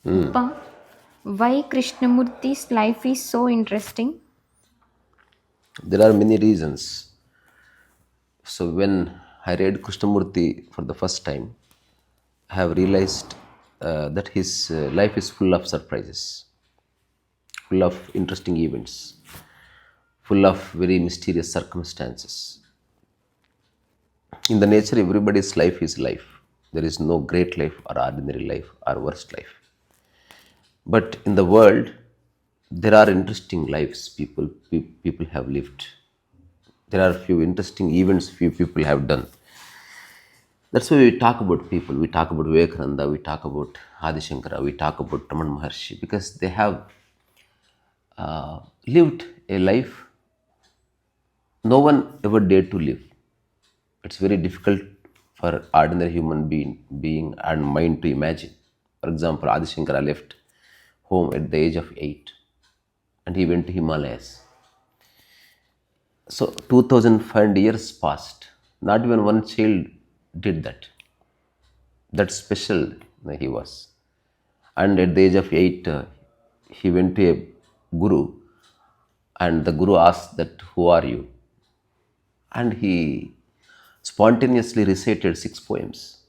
Uppa, why Krishnamurti's life is so interesting? There are many reasons. So when I read Krishnamurti for the first time, I have realized that his life is full of surprises, full of interesting events, full of very mysterious circumstances. In the nature, everybody's life is life. There is no great life or ordinary life or worst life. But in the world, there are interesting lives people have lived. There are few interesting events few people have done. That's why we talk about people. We talk about Vivekananda, we talk about Adi Shankara, we talk about Raman Maharshi because they have lived a life no one ever dared to live. It's very difficult for ordinary human being and mind to imagine. For example, Adi Shankara left home at the age of 8 and he went to Himalayas. So 2500 years passed. Not even one child did that. That special he was. And at the age of 8, he went to a guru and the guru asked that, who are you? And he spontaneously recited 6 poems,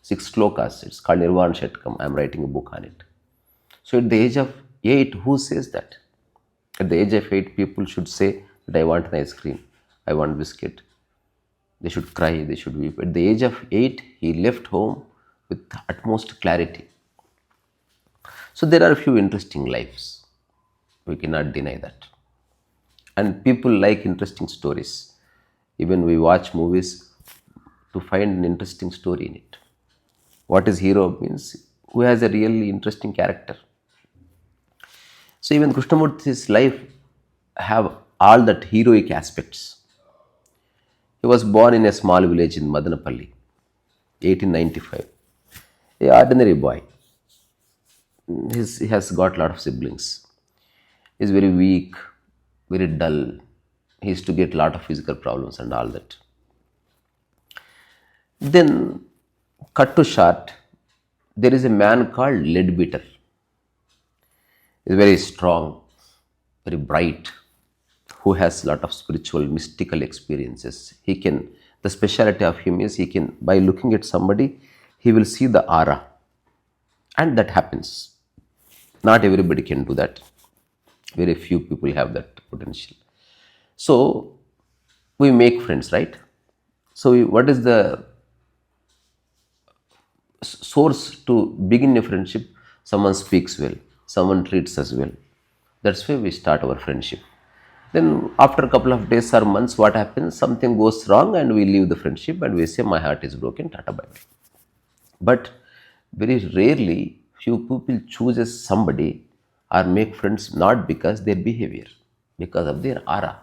6 slokas. It's called Nirvan Shatkam. I'm writing a book on it. So at the age of 8, who says that? At the age of 8, people should say that I want an ice cream, I want biscuit. They should cry, they should weep. At the age of 8, he left home with utmost clarity. So there are a few interesting lives. We cannot deny that. And people like interesting stories. Even we watch movies to find an interesting story in it. What is hero means who has a really interesting character. So even Krishnamurti's life have all that heroic aspects. He was born in a small village in Madanapalli, 1895. A ordinary boy. He has got a lot of siblings. He's very weak, very dull. He used to get a lot of physical problems and all that. Then, cut to short, there is a man called Leadbeater. He's very strong, very bright, who has a lot of spiritual, mystical experiences. The speciality of him is he can, by looking at somebody, he will see the aura. And that happens. Not everybody can do that. Very few people have that potential. So, we make friends, right? So, what is the source to begin a friendship? Someone speaks well, someone treats us well. That's why we start our friendship. Then, after a couple of days or months, what happens? Something goes wrong, and we leave the friendship and we say, my heart is broken, tata bye bye. But very rarely, few people chooses somebody or make friends not because their behavior, because of their aura.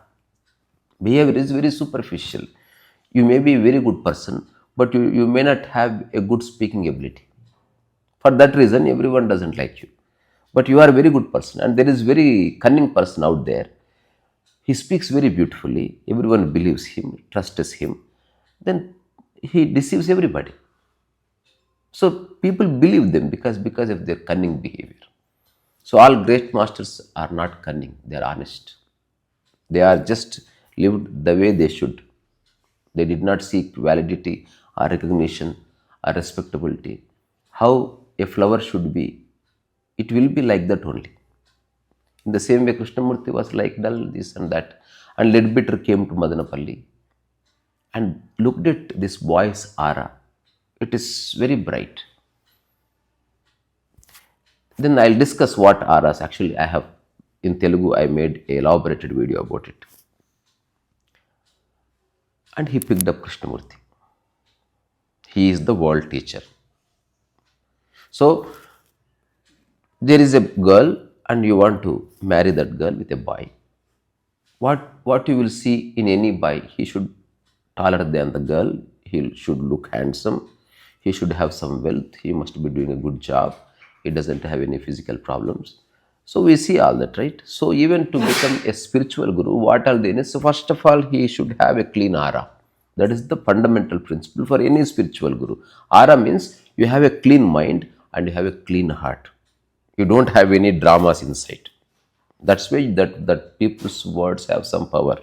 Behavior is very superficial. You may be a very good person, but you may not have a good speaking ability. For that reason, everyone doesn't like you. But you are a very good person, and there is very cunning person out there. He speaks very beautifully. Everyone believes him, trusts him. Then he deceives everybody. So people believe them because of their cunning behavior. So all great masters are not cunning; they are honest. They are just lived the way they should. They did not seek validity or recognition or respectability. How a flower should be, it will be like that only. In the same way, Krishnamurti was like dull, this and that. And Leadbeater came to Madanapalli and looked at this boy's aura. It is very bright. Then I'll discuss what auras. Actually, I have in Telugu, I made a elaborated video about it. And he picked up Krishnamurti. He is the world teacher. So there is a girl and you want to marry that girl with a boy. What you will see in any boy, he should taller than the girl, he should look handsome, he should have some wealth, he must be doing a good job, he doesn't have any physical problems. So we see all that, right? So even to become a spiritual guru, what are the needs? So first of all, he should have a clean aura. That is the fundamental principle for any spiritual guru. Aura means you have a clean mind and you have a clean heart. You don't have any dramas inside. That's why that people's words have some power.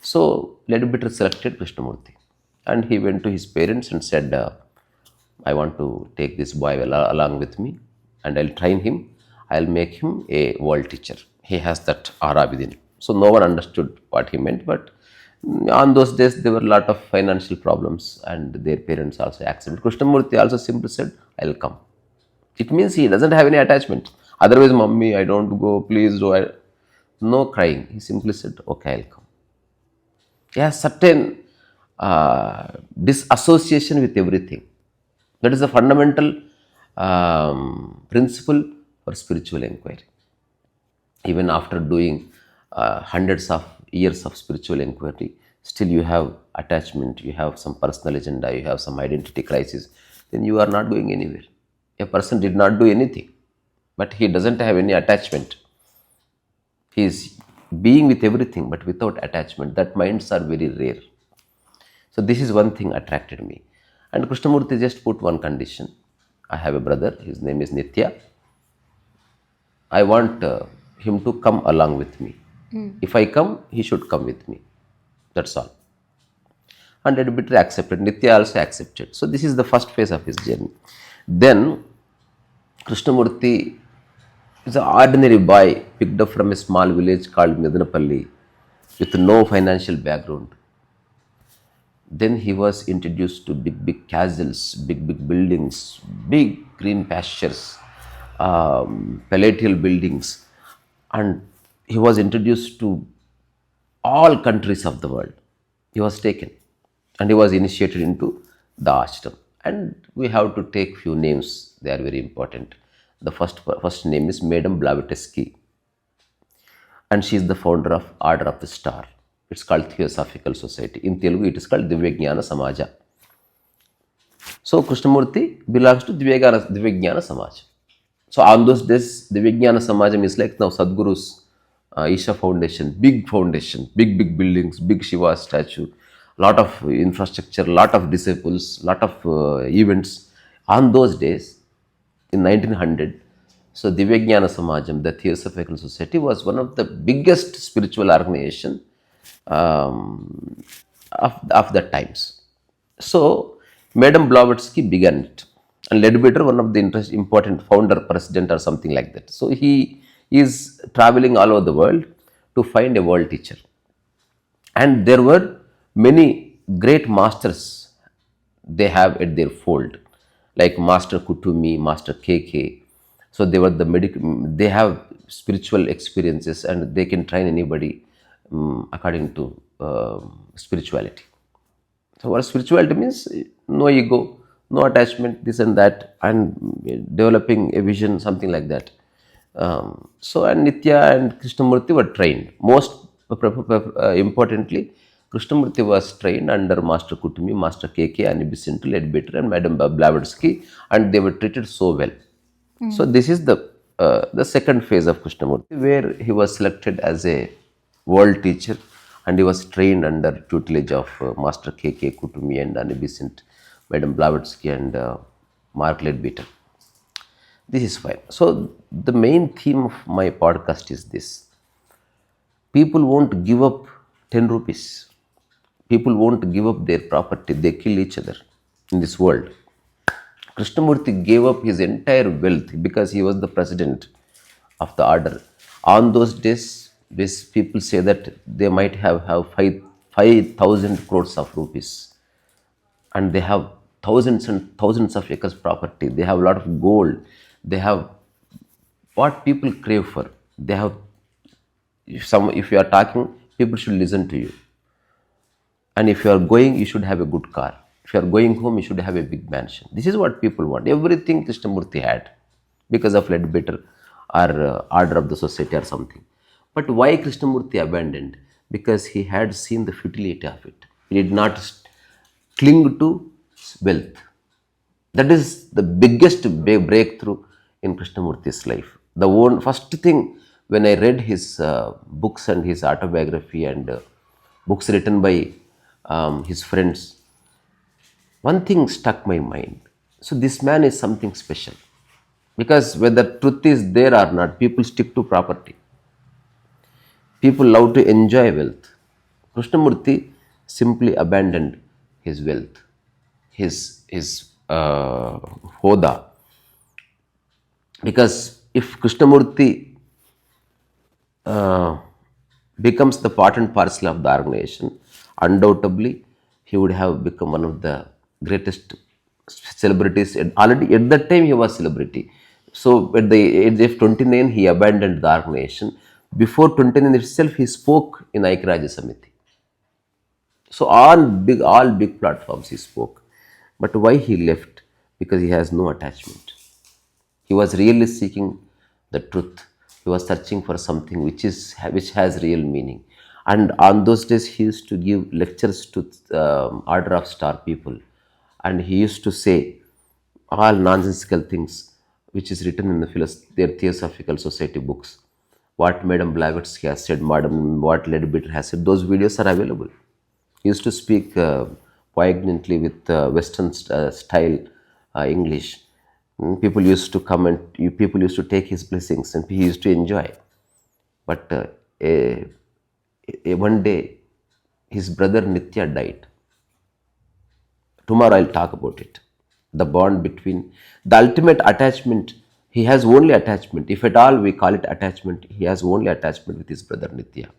So Ledbetter selected Krishnamurti, and he went to his parents and said, "I want to take this boy along with me, and I'll train him. I'll make him a world teacher. He has that aura within." So no one understood what he meant, but on those days there were a lot of financial problems, and their parents also accepted. Krishnamurti also simply said, "I'll come." It means he doesn't have any attachment. Otherwise, "Mummy, I don't go. Please do." No crying. He simply said, "Okay, I'll come." He has certain disassociation with everything. That is the fundamental principle for spiritual inquiry. Even after doing hundreds of years of spiritual inquiry, still you have attachment, you have some personal agenda, you have some identity crisis, then you are not going anywhere. A person did not do anything, but he doesn't have any attachment. He is being with everything, but without attachment. That minds are very rare. So this is one thing attracted me. And Krishnamurti just put one condition. I have a brother, his name is Nitya. I want him to come along with me. If I come, he should come with me. That's all. And Edbitter accepted. Nitya also accepted. So this is the first phase of his journey. Then Krishnamurti is an ordinary boy picked up from a small village called Medanapalli with no financial background. Then he was introduced to big castles, big buildings, big green pastures, palatial buildings, and he was introduced to all countries of the world. He was taken and he was initiated into the ashram. And we have to take few names, they are very important. The first name is Madam Blavatsky, and she is the founder of Order of the Star. It's called Theosophical Society. In Telugu, it is called Divyajnana Samaja. So Krishnamurti belongs to Divyajnana Samaj. So on those days, Divyajnana Samajam is like now Sadguru's Isha Foundation, big buildings, big Shiva statue, lot of infrastructure, lot of disciples, lot of events. On those days, in 1900, so Divyajnana Samajam, the Theosophical Society, was one of the biggest spiritual organization of the times. So Madam Blavatsky began it, and Ledbetter, one of the important founder, president, or something like that. So he is traveling all over the world to find a world teacher, and there were many great masters they have at their fold, like Master Kutumi, Master KK. So they were they have spiritual experiences, and they can train anybody according to spirituality. So what spirituality means, no ego, no attachment, this and that, and developing a vision, something like that. So and Nitya and Krishnamurti were trained. Most importantly, Krishnamurti was trained under Master Kutumi, Master KK, Anibisintu, Ledbetter, and Madam Blavatsky, and they were treated so well. So this is the second phase of Krishnamurti, where he was selected as a world teacher, and he was trained under tutelage of Master KK Kutumi and Anibisint, Madam Blavatsky, and Mark Ledbetter. This is fine. So the main theme of my podcast is this: people won't give up 10 rupees. People won't give up their property. They kill each other in this world. Krishnamurti gave up his entire wealth because he was the president of the order. On those days, these people say that they might have 5,000 crores of rupees, and they have thousands and thousands of acres property. They have a lot of gold. They have what people crave for. They have, if you are talking, people should listen to you. And if you are going, you should have a good car. If you are going home, you should have a big mansion. This is what people want. Everything Krishnamurti had because of Ledbetter or order of the society or something. But why Krishnamurti abandoned? Because he had seen the futility of it. He did not cling to wealth. That is the biggest breakthrough in Krishnamurti's life. The first thing when I read his books and his autobiography and books written by his friends, one thing stuck my mind. So this man is something special. Because whether truth is there or not, people stick to property. People love to enjoy wealth. Krishnamurti simply abandoned his wealth, his hoda. Because if Krishnamurti uh, becomes the part and parcel of the organization, undoubtedly he would have become one of the greatest celebrities. And already at that time he was celebrity. So at the age of 29 he abandoned the organization. Before 29 itself he spoke in Aikraj Samiti. So all big platforms he spoke. But why he left? Because he has no attachment. He was really seeking the truth. He was searching for something which has real meaning. And on those days, he used to give lectures to order of star people, and he used to say all nonsensical things which is written in their Theosophical Society books. What Madam Blavatsky has said, Madam what Lady Bitter has said, those videos are available. He used to speak poignantly with Western style English. People used to come and people used to take his blessings, and he used to enjoy. But one day, his brother Nitya died. Tomorrow I'll talk about it. The bond between the ultimate attachment. He has only attachment. If at all we call it attachment, he has only attachment with his brother Nitya.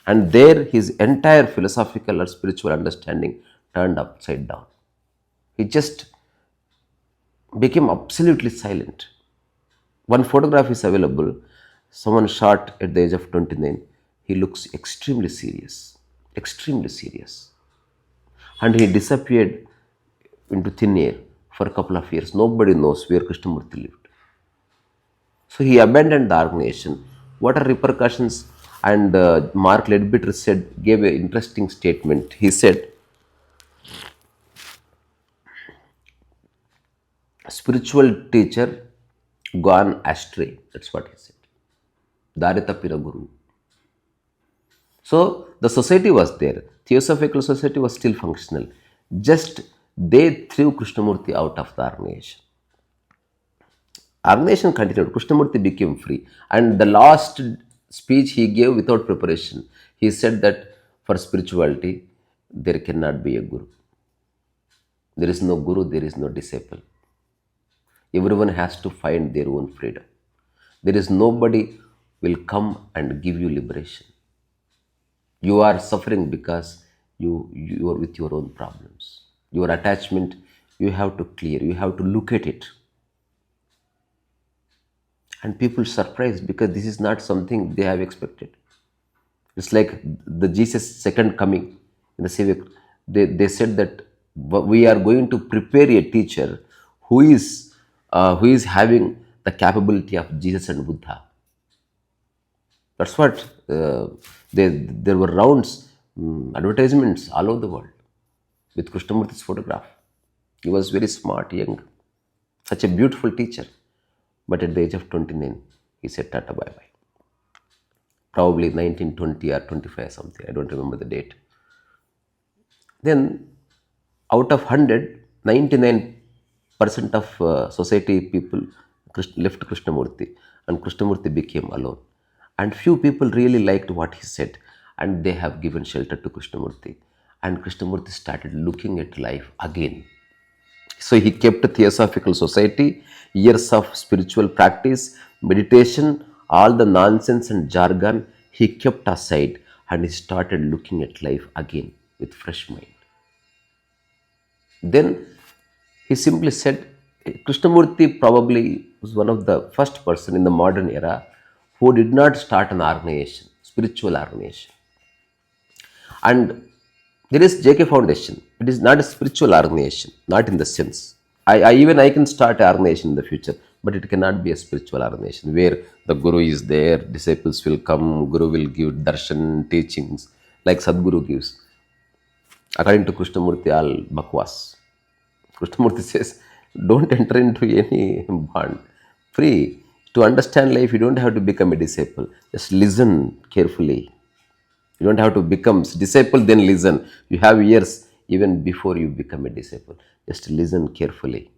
And there his entire philosophical or spiritual understanding turned upside down. He just became absolutely silent. One photograph is available. Someone shot at the age of 29. He looks extremely serious. Extremely serious. And he disappeared into thin air for a couple of years. Nobody knows where Krishnamurti lived. So he abandoned the organization. What are repercussions? And Mark Ledbetter gave an interesting statement. He said, spiritual teacher gone astray. That's what he said. Daritapira Guru. So the society was there. Theosophical society was still functional. Just they threw Krishnamurti out of the organization. Organization continued. Krishnamurti became free. And the last speech he gave without preparation, he said that for spirituality, there cannot be a guru. There is no guru, there is no disciple. Everyone has to find their own freedom. There is nobody will come and give you liberation. You are suffering because you are with your own problems. Your attachment, you have to clear, you have to look at it. And people surprised because this is not something they have expected. It's like the Jesus second coming in the civic. They said that we are going to prepare a teacher who is having the capability of Jesus and Buddha. That's what there were rounds, advertisements all over the world with Krishnamurti's photograph. He was very smart, young, such a beautiful teacher. But at the age of 29, he said Tata bye bye. Probably 1920 or 25 something. I don't remember the date. Then, out of 100, 99% of society people left Krishnamurti, and Krishnamurti became alone. And few people really liked what he said, and they have given shelter to Krishnamurti. And Krishnamurti started looking at life again. So he kept a Theosophical Society, years of spiritual practice, meditation, all the nonsense and jargon he kept aside, and he started looking at life again with fresh mind. Then he simply said, Krishnamurti probably was one of the first person in the modern era who did not start an organization, spiritual organization. And there is JK Foundation. It is not a spiritual organization, not in the sense. I can start an organization in the future, but it cannot be a spiritual organization where the Guru is there, disciples will come, Guru will give darshan, teachings, like Sadguru gives. According to Krishnamurti, all bakwas. Krishnamurti says, don't enter into any bond. Free. To understand life, you don't have to become a disciple. Just listen carefully. You don't have to become disciple, then listen. You have ears even before you become a disciple. Just listen carefully.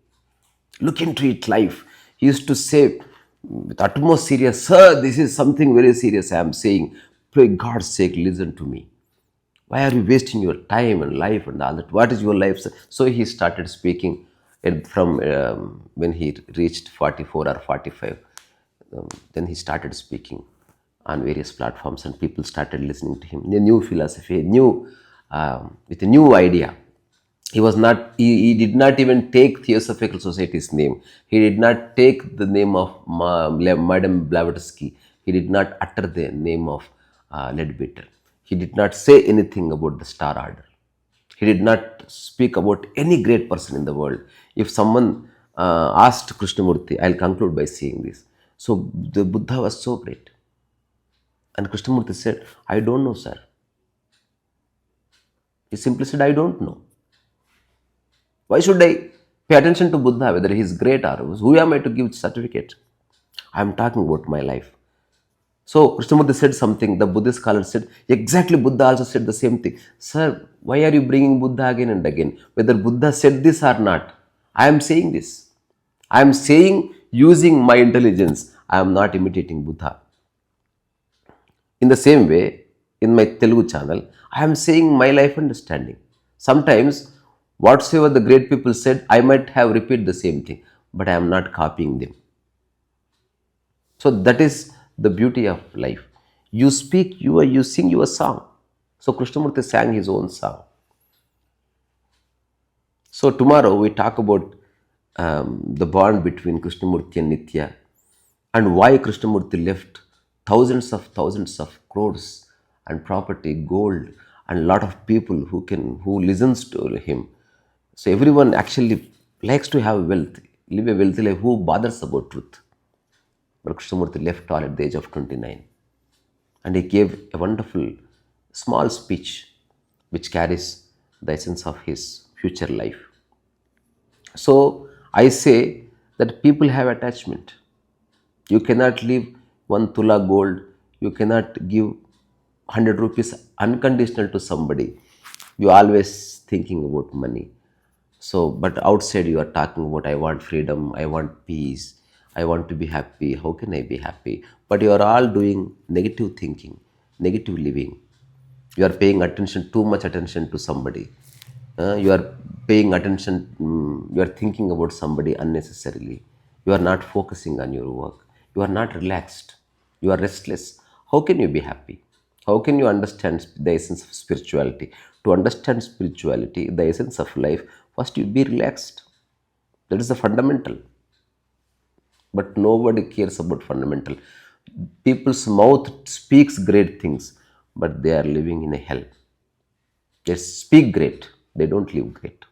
Look into it life. He used to say with utmost serious, "Sir, this is something very serious I am saying. For God's sake, listen to me. Why are you wasting your time and life and all that? What is your life?" So he started speaking from when he reached 44 or 45. Then he started speaking on various platforms, and people started listening to him. A new philosophy, a new with a new idea. He did not even take Theosophical Society's name. He did not take the name of Madame Blavatsky. He did not utter the name of Leadbeater. He did not say anything about the Star Order. He did not speak about any great person in the world. If someone asked Krishnamurti, I'll conclude by saying this. So the Buddha was so great. And Krishnamurti said, "I don't know, sir." He simply said, "I don't know. Why should I pay attention to Buddha, whether he is great or who am I to give certificate? I am talking about my life." So Krishnamurti said something, the Buddhist scholar said, exactly Buddha also said the same thing. "Sir, why are you bringing Buddha again and again? Whether Buddha said this or not, I am saying this. I am saying using my intelligence. I am not imitating Buddha." In the same way, in my Telugu channel, I am saying my life understanding. Sometimes, whatsoever the great people said, I might have repeated the same thing, but I am not copying them. So that is the beauty of life. You speak, you sing your song. So Krishnamurti sang his own song. So tomorrow we talk about the bond between Krishnamurti and Nitya, and why Krishnamurti left thousands of crores and property, gold, and lot of people who listens to him. So everyone actually likes to have wealth, live a wealthy life. Who bothers about truth? But Krishnamurti left all at the age of 29, and he gave a wonderful small speech which carries the essence of his future life. So I say that people have attachment. You cannot leave one tula gold. You cannot give 100 rupees unconditional to somebody. You always thinking about money. So, but outside you are talking about, I want freedom, I want peace, I want to be happy. How can I be happy? But you are all doing negative thinking, negative living. You are paying attention, too much attention to somebody. You are paying attention, you are thinking about somebody unnecessarily. You are not focusing on your work. You are not relaxed. You are restless. How can you be happy? How can you understand the essence of spirituality? To understand spirituality, the essence of life, first you be relaxed. That is the fundamental. But nobody cares about fundamental. People's mouth speaks great things, but they are living in a hell. They speak great, they don't live great.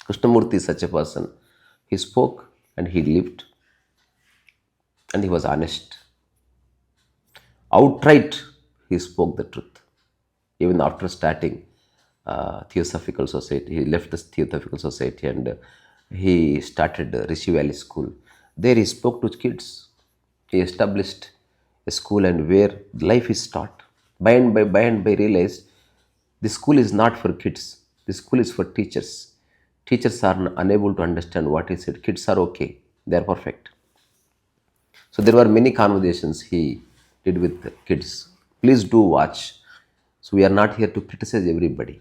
Krishnamurti is such a person. He spoke and he lived, and he was honest. Outright, he spoke the truth. Even after starting Theosophical Society, he left the Theosophical Society, and he started Rishi Valley School. There he spoke to kids. He established a school, and where life is taught. By and by realized this school is not for kids. This school is for teachers. Teachers are unable to understand what is it. Kids are okay. They are perfect. So there were many conversations he did with the kids. Please do watch. So we are not here to criticize everybody.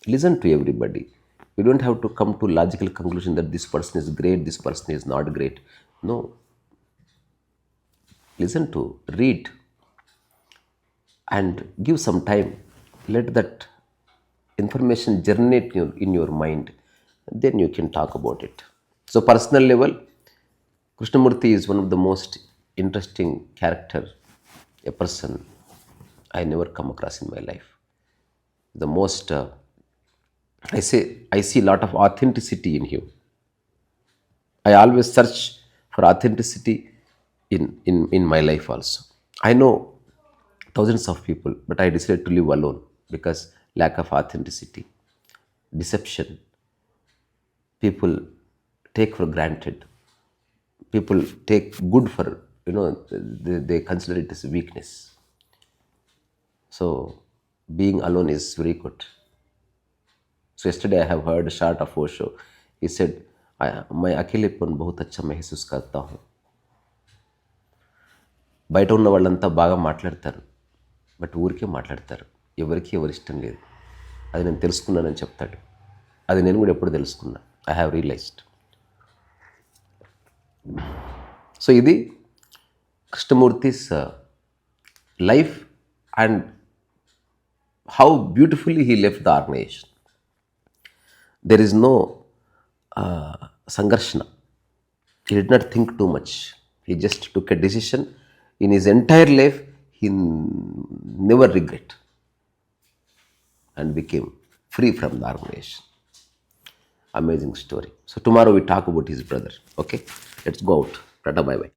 Listen to everybody. You don't have to come to logical conclusion that this person is great, this person is not great. No. Listen to, read, and give some time. Let that information germinate in your mind. Then you can talk about it. So personal level, Krishnamurti is one of the most interesting character, a person I never come across in my life. The most, I see a lot of authenticity in him. I always search for authenticity in my life also. I know thousands of people, but I decided to live alone because lack of authenticity, deception, people take for granted. People take good for, they consider it as a weakness. So being alone is very good. So yesterday I have heard a short of Osho. He said, मैं अकेलेपन बहुत अच्छा महसूस करता हूँ. బయట ఉన్న వాళ్ళంతా బాగా మాట్లాడతారు, బట్ ఊరికే మాట్లాడతారు, ఎవరికి ఎవరి ఇష్టం లేదు. అది నేను తెలుసుకున్నానని చెప్తాడు. అది నేను కూడా ఎప్పుడు తెలుసుకున్నా. I have realized. సో ఇది Krishnamurti's life and how beautifully he left the organization. There is no సంఘర్షణ. He did not think too much. He just took a decision. In his entire life, he never regret and became free from the organization. Amazing story. So tomorrow we talk about his brother. Okay, let's go out. Tata, bye bye.